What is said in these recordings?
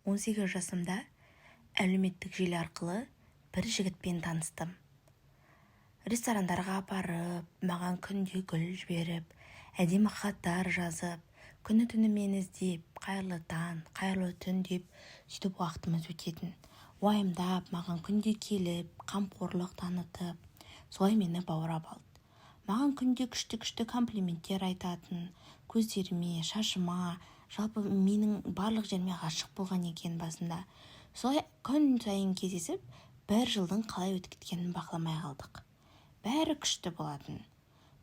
18 жасымда әлеуметтік желі арқылы бір жігітпен таныстым. Ресторандарға апарып, маған күнде гүл жіберіп, әдемі хаттар жазып, күні-түні мені іздеп, қайырлы таң, қайырлы түн деп, сөйтіп уақытымыз өтетін. Уайымдап, маған күнде келіп, қамқорлық танытып, солай мені баурап алды. Маған күнде күшті комплименттер айтатын, көздеріме, шашыма, жалпы менің барлық жеріме ғашық болған екен басында. Солай күн сайын кездесіп, бір жылдың қалай өтіп кеткенін бақыламай қалдық. Бәрі күшті болатын.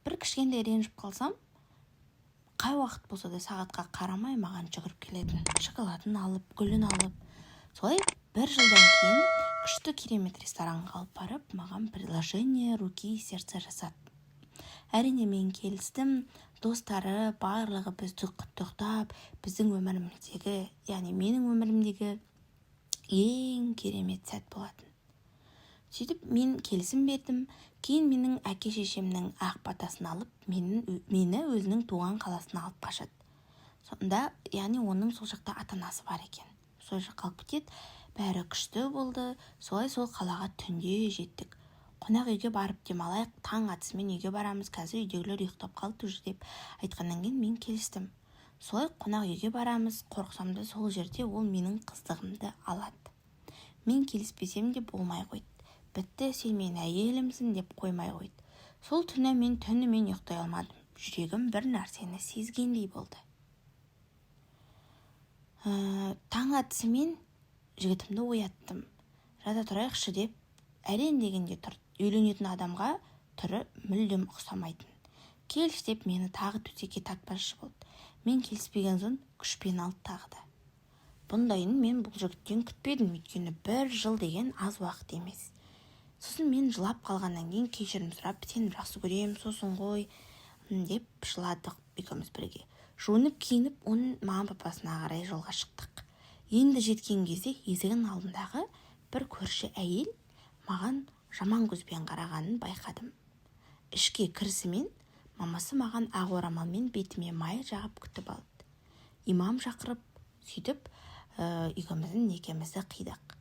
Бір кішкентай ренжіп қалсам, қай уақыт болса да сағатқа қарамай маған жүгіріп келетін. Шоколадын алып, гүлін алып. Солай бір жылдан кейін күшті керемет ресторанға алып барып, маған предложение руки и сердца жасады. Әрине мен келістім, достары барлығы бізді құттықтап, біздің өміріміздегі, яғни менің өмірімдегі ең керемет сәт болатын. Сөйтіп мен келісім бердім, кейін менің әке-шешемнің ақ батасын алып, мені өзінің туған қаласына алып қашады. Сонда, яғни оның сол жақта ата-анасы бар екен. Сол жаққа алып кетеді, бәрі күшті болды, солай сол қалаға түнде жеттік. Қонақ үйге барып демалайық, таң атысымен үйге барамыз, қазір үйдегілер ұйықтап қалды уже деп айтқаннан кейін мен келістім. Солай қонақ үйге барамыз, қорықсам да сол жерде ол менің қыздығымды алады. Мен келіспесем де болмай қойды. Бітті, сен мен әйелімсің деп қоймай қойды. Сол түні мен түнімен ұйықтай алмадым. Жүрегім бір нәрсені сезгендей болды. Таң атысымен жігітімді ояттым. Жата тұрайықшы деп әрең дегенде тұрды. Үйленетін адамға түрі мүлдем ұқсамайтын. Келіс деп мені тағы төсекке тартпақшы болды. Мен келіспеген соң күшпен алды тағы да. Бұндайын мен бұл жігіттен күтпедім, өйткені бір жыл деген аз уақыт емес. Сосын мен жылап қалғаннан кейін кешірім сұрап, сені жақсы көремін, сосын ғой деп жыладық екеуміз бірге. Жуынып киініп, оның маған папасына қарай жолға шықтық. Енді жеткен кезде есігінің алдындағы бір көрші әйел маған жаман көзбен қарағанын байқадым. Ішке кірісімен мамасы маған ақ орамалмен бетіме май жағып күтіп алды. Имам шақырып, сөйтіп екеуміздің некемізді қидық.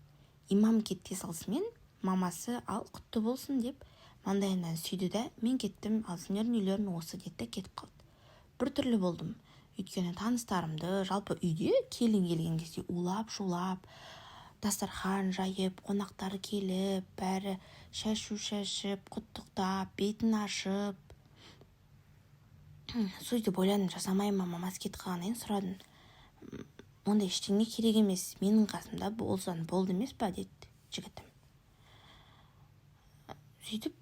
Имам кетте салысымен мамасы ал құтты болсын деп маңдайымнан сүйді да мен кеттім, ал сендердің үйлерің осы деді кетіп қалды. Бір түрлі болдым, өйткені таныстарымды жалпы үйде келін келген кезде улап-шулап, дастархан жайып, қонақтар келіп, бәрі шашу шашып, құттықтап, бетін ашып. Сөйтіп ойладым, жасамайма, мамасы кетіп қалғаннан сұрадым. Ондай ештеңе керек емес, менің қасымда болсан болды емес па деді жігітім. Сөйтіп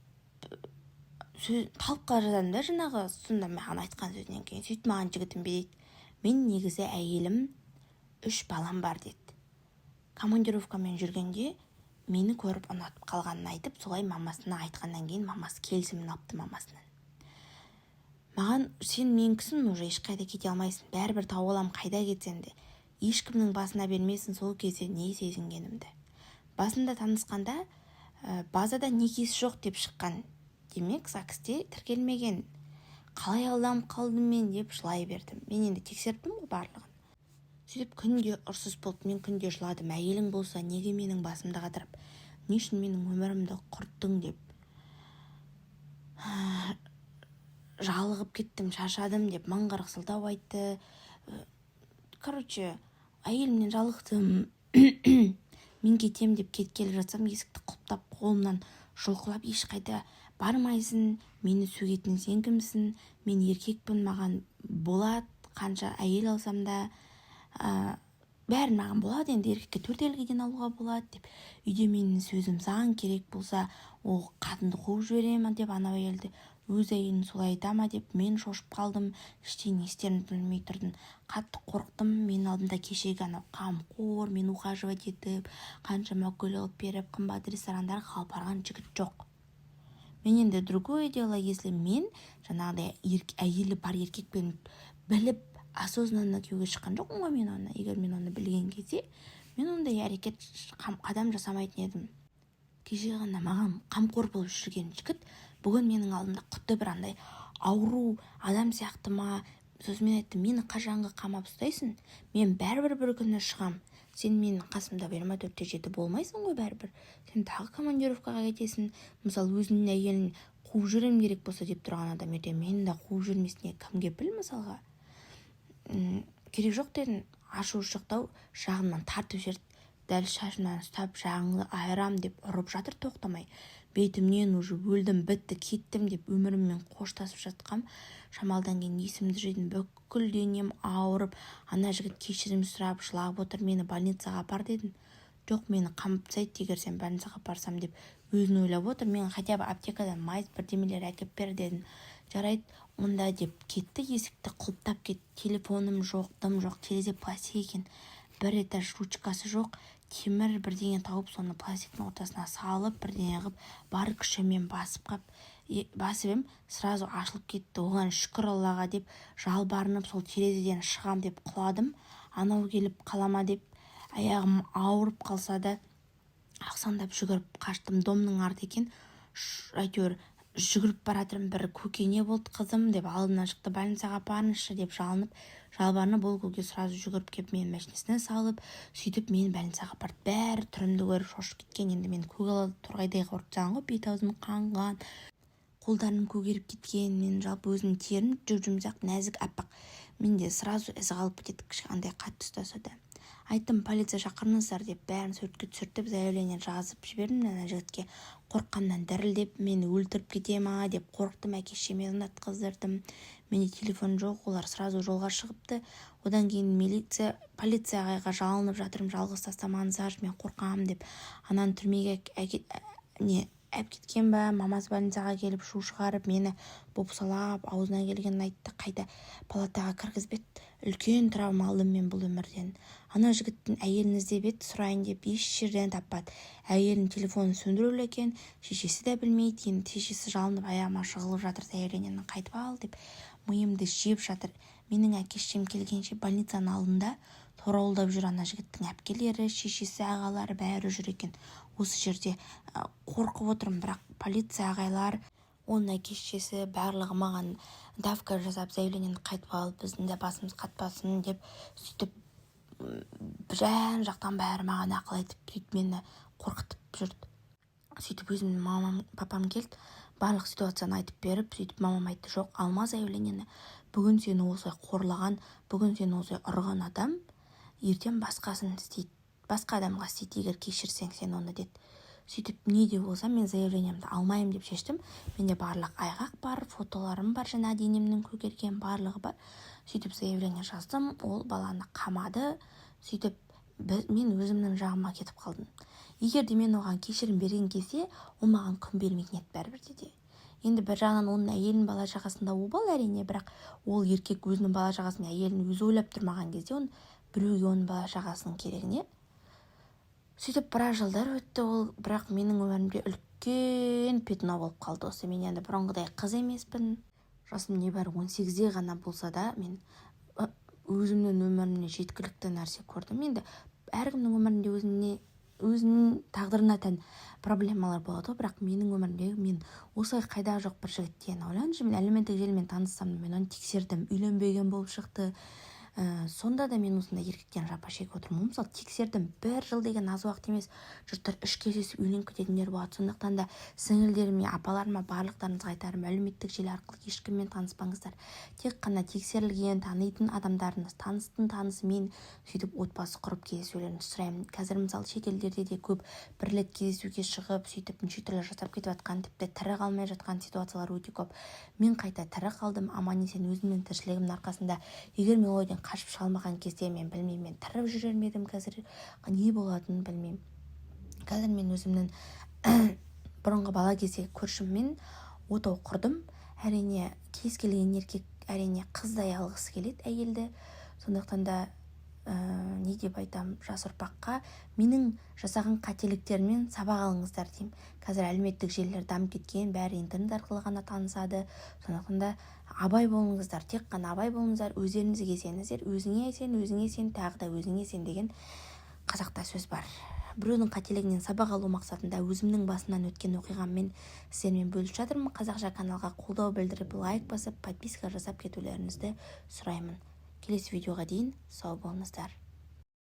қалып қала жаздым да жаңағы сонда маған айтқан сөзінен кейін. Сөйтіп маған жігітім дейді, мен негізі әйелім 3 балам бар деді. Командировкамен жүргенде мені көріп ұнатып қалғанын айтып, солай мамасына айтқаннан кейін мамасы келісімін алыпты мамасынан. Маған сен менкісің, уже ешқайда кете алмайсың, бәрібір тауып алам, қайда кетсең де. Ешкімнің басына бермейсің. Сол кезде не сезінгенімді. Басында танысқанда базада некесі жоқ деп шыққан. Демек, ЗАГСте тіркелмеген. Қалай алданып қалдым мен деп жылай бердім. Мен енді тексердім ғой барлығын. Сөйтіп күнде ұрсыс болды, мен күнде жыладым. Әйелің болса, неге менің басымды қатырып, не үшін менің өмірімді құрттың деп. Жалығып кеттім, шаршадым деп мыңғырық сылтау айтты. Әйелімнен жалықтым. Мен кетем деп кеткелі жатсам, есікті құлыптап қолымнан жұлқылап, ешқайда бармайсың, мені сөгетін сен кімсің, мен еркекпін, маған болады, қанша әйел алсам да бәрін маған болады, енді еркекке 4 әйелден алуға болады деп. Үйде менің сөзім заң керек болса, ол қатынды қуып жіберемін деп, анау әйелді өз әйелін солай айтама деп мен шошып қалдым. Ештеңе істерімді білмей тұрдым. Қатты қорықтым. Мен алдында кешегі анау қамқор, мен ухаживать етіп, қаншама гүл алып беріп, қымбат ресторандарға алып барған жігіт жоқ. Мен енді другое дело, если мен жаңағыдай әйелі бар еркекпен біліп, осознанно күйеуге шыққан жоқпын ғой мен оны. Егер мен оны білген кезде, мен ондай әрекет қадам жасамайтын едім. Кеше ғана маған қамқор болып жүрген жігіт бүгін менің алдымда құтты бір андай ауру адам сияқты ма. Сосын мен айттым, мені қашанғы қамап ұстайсың? Мен бәрібір бір күні шығам. сен менің қасымда 24/7 болмайсың ғой бәрібір. Сен тағы командировкаға кетесің. Мысалы, өзінің әйелін қуып жіберем керек болса деп тұрған адам ертең мені де қуып жібермесіне кім кепіл мысалға. Керек жоқ дедің, ашу шықтау жағымнан тартып жіберді. Дәл шашымнан ұстап жағыңды айырам деп ұрып жатыр тоқтамай. Бетімнен уже өлдім, бітті, кеттім деп өміріммен қоштасып жатқам. Шамалдан кейін есімді жидым, бүкіл денем ауырып, ана жігіт кешірім сұрап жылап отыр, мені больницаға апар дедім. Жоқ, мені қамып тастайды егер сен больницаға апарсам деп өзін ойлап отыр. Мен хотя бы аптекадан майыс бірдемелер әкеп бер дедім. Жарайды, онда деп кетті, есікті құлыптап кетті. Телефоным жоқ, дым жоқ, терезе пластик екен. Бір этаж ручкасы жоқ, темір бірдеңе тауып соны пластиктің ортасына салып бірдеңе қылып бар күшімен басып ем, сразу ашылып кетті. Оған шүкір Аллаға деп жалбарынып сол терезеден шығам деп құладым. Анау келіп қалама деп аяғым ауырып қалса да ақсаңдап жүгіріп қаштым. Домның арты екен, әйтеуір жүгіріп баратырмын, бір көке не болды қызым деп алдынан шықты, больницаға апарыңызшы деп жалбарынып ол көке сразу жүгіріп келіп мені машинасына салып, сөйтіп мені больницаға апарды. Бәрі түрімді көріп шошып кеткен. Енді мен көгалды торғайдай қорытсаң ғой, бет-аузым қанған, қолдарым көгеріп кеткен. Мен жалпы өзімнің терім жүп-жұмсақ, нәзік, аппақ. Менде сразу із қалып кетеді, кішкентай қатты ұстаса да. Айттым, полиция шақырыңыздар деп бәрін суретке түсіртіп, заявление жазып жібердім. Ана жігітке қорыққаннан дірілдеп, мені өлтіріп кете ма деп қорықтым. Әке-шешеме звондатқыздырдым. Менде телефон жоқ, олар сразу жолға шығыпты. Одан кейін полицияға жалынып жатырмын, жалғыз тастамаңыздар, мен қорқамын деп. Ананы түрмеге әп кеткен ба, мамасы больницаға келіп шу шығарып, мені бопсалап, аузына келгенін айтты, қайта палатаға кіргізбеді. Үлкен травма алдым мен бұл өмірден. Ана жігіттің әйелін іздеп еді, сұрайын деп еш жерден таппады. Әйелінің телефонын сөндірулі екен, шешесі де білмейді. Енді шешесі жалынып аяғыма жығылып жатыр, заявлениені қайтып ал деп миымды жеп жатыр. Менің әке-шешем келгенше больницаның алдында торауылдап жүр. Ана жігіттің әпкелері, шешесі, ағалары бәрі жүр екен. Осы жерде қорқып отырмын, бірақ полиция ағайлар, оның әке-шешесі барлығы маған давка жасап, заявлениені қайтып алып, біздің де басымыз қатпасын деп сөйтіп жан жақтан бәрі маған ақыл айтып, сөйтіп мені қорқытып жүрді. Сөйтіп өзімнің мамам, папам келді, барлық ситуацияны айтып беріп, сөйтіп мамам айтты, жоқ, алма заявлениені. Бүгін сені осылай қорлаған, бүгін сені осылай ұрған адам ертең басқасын істейді, басқа адамға істейді, егер кешірсең сен оны деді. Сөйтіп не де болса мен заявлениемді алмайым деп шештім. Менде барлық айғақ бар, фотоларым бар, жаңа денемнің көгерген барлығы бар. Сөйтіп заявление жаздым, ол баланы қамады. Сөйтіп мен өзімнің жағыма кетіп қалдым. Егер де мен оған кешірім берген кезде, ол маған күн бермейтін еді бәрібір де. Енді бір жағынан оның әйелінің бала шағасында обал әрине, бірақ ол еркек өзінің бала шағасын, әйелін өзі ойлап тұрмаған кезде он біреуге оның бала шағасының керегіне. Сөйтіп біраз жылдар өтті, ол бірақ менің өмірімде үлкен пятно болып қалды. Осы мен енді бұрынғыдай қыз емеспін. Жасым небәрі 18-де ғана болса да, мен өзімнің өмірімне жеткілікті нәрсе көрдім. Енді әркімнің өмірінде өзінің тағдырына тән проблемалар болады, бірақ менің өмірімде мен осылай қайда жоқ бір жігіттен ойлаңызшы, мен әлеуметтік желімен таныссам, мен оны тексердім, үйленбеген болып шықты. Сонда да мен осындай еркектен жапа шегіп отырмын. Мысалы, тексердім, 1 жыл деген аз уақыт емес. Жұрттар үш кездесіп үйленіп кететіндер болады. Сондықтан да сіңілдеріме, апаларыма барлықтарыңызға айтарым, әлеуметтік желі арқылы ешкіммен таныспаңыздар. Тек қана тексерілген, танитын адамдарыңыз, танысымен сөйтіп отбасы құрып кездесулеріңізді сұраймын. Қазір мысалы шетелдерде де көп бір рет кездесуге шығып, сөйтіп неше түрлі жасап кетіп жатқан, тіпті тірі қалмай жатқан ситуациялар өте көп. Мен қайта тірі қалдым, аман-есен өзімнің тіршілігімнің арқасында. Егер мен ойдан қашып шалмаған кезде мен білмеймін, мен тіріп жүрер едім, қазір не болатынын білмеймін. Қазір мен өзімнің бұрынғы бала кезде көршіммен отау құрдым. Әрине кез келген еркек әрине қыздай алғысы келеді әйелді. Сондықтан да не деп айтам, жас ұрпаққа менің жасаған қателіктерімнен сабақ алыңыздар деймін. Қазір әлеуметтік желілер дамып кеткен, бәрі интернет арқылы ғана танысады. Сондықтан да абай болыңыздар, тек қана абай болыңыздар, өздеріңізге сеніңіздер, өзіңе сен, тағы да өзіңе сен деген қазақта сөз бар. Біреудің қателігінен сабақ алу мақсатында өзімнің басымнан өткен оқиғаммен сіздермен бөлісіп жатырмын. Қазақша каналға қолдау білдіріп, лайк басып, подписка жасап кетулеріңізді сұраймын. Келесі видеоға дейін сау болыңыздар.